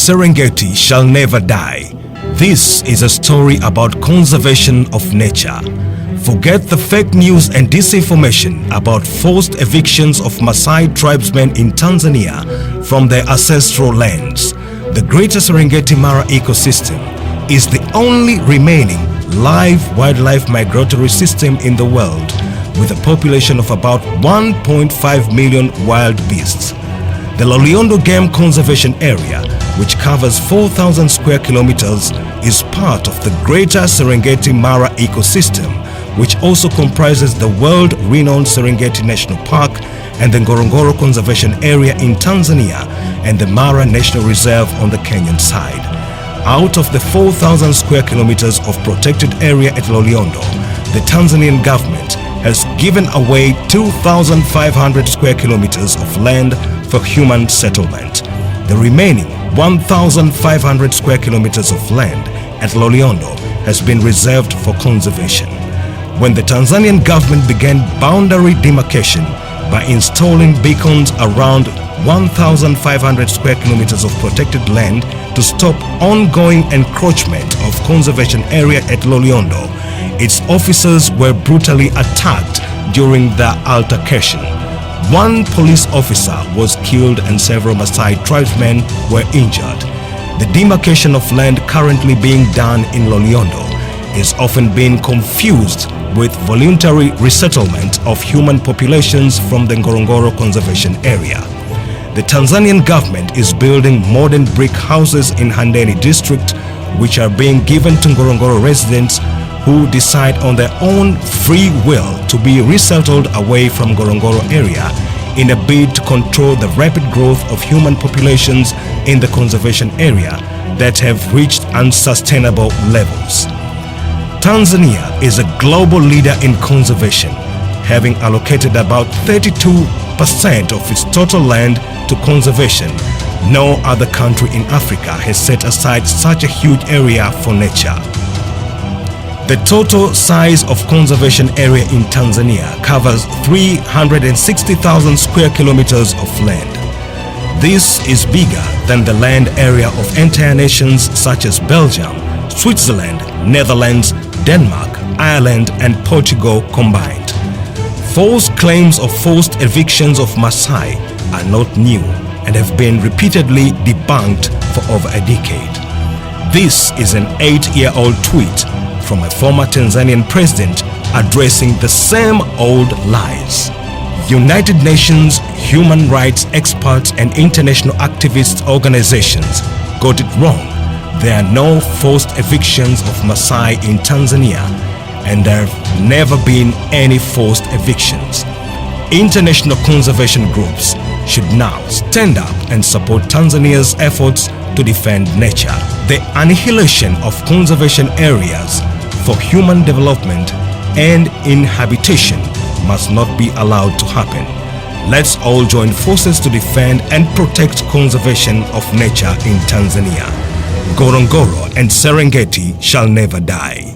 Serengeti shall never die. This is a story about conservation of nature. Forget the fake news and disinformation about forced evictions of Maasai tribesmen in Tanzania from their ancestral lands. The greater Serengeti Mara ecosystem is the only remaining live wildlife migratory system in the world, with a population of about 1.5 million wild beasts. The Loliondo Game Conservation Area, which covers 4,000 square kilometers, is part of the greater Serengeti Mara ecosystem, which also comprises the world-renowned Serengeti National Park and the Ngorongoro Conservation Area in Tanzania and the Mara National Reserve on the Kenyan side. Out of the 4,000 square kilometers of protected area at Loliondo, the Tanzanian government has given away 2,500 square kilometers of land for human settlement. The remaining 1,500 square kilometers of land at Loliondo has been reserved for conservation. When the Tanzanian government began boundary demarcation by installing beacons around 1,500 square kilometers of protected land to stop ongoing encroachment of conservation area at Loliondo, its officers were brutally attacked during the altercation. One police officer was killed and several Maasai tribesmen were injured. The demarcation of land currently being done in Loliondo is often being confused with voluntary resettlement of human populations from the Ngorongoro Conservation Area. The Tanzanian government is building modern brick houses in Handeni district, which are being given to Ngorongoro residents who decide on their own free will to be resettled away from Ngorongoro area in a bid to control the rapid growth of human populations in the conservation area that have reached unsustainable levels. Tanzania is a global leader in conservation, having allocated about 32% of its total land to conservation. No other country in Africa has set aside such a huge area for nature. The total size of conservation area in Tanzania covers 360,000 square kilometers of land. This is bigger than the land area of entire nations such as Belgium, Switzerland, Netherlands, Denmark, Ireland and Portugal combined. False claims of forced evictions of Maasai are not new and have been repeatedly debunked for over a decade. This is an 8-year-old tweet from a former Tanzanian president addressing the same old lies. United Nations human rights experts and international activist organizations got it wrong. There are no forced evictions of Maasai in Tanzania, and there have never been any forced evictions. International conservation groups should now stand up and support Tanzania's efforts to defend nature. The annihilation of conservation areas for human development and inhabitation must not be allowed to happen. Let's all join forces to defend and protect conservation of nature in Tanzania. Ngorongoro and Serengeti shall never die.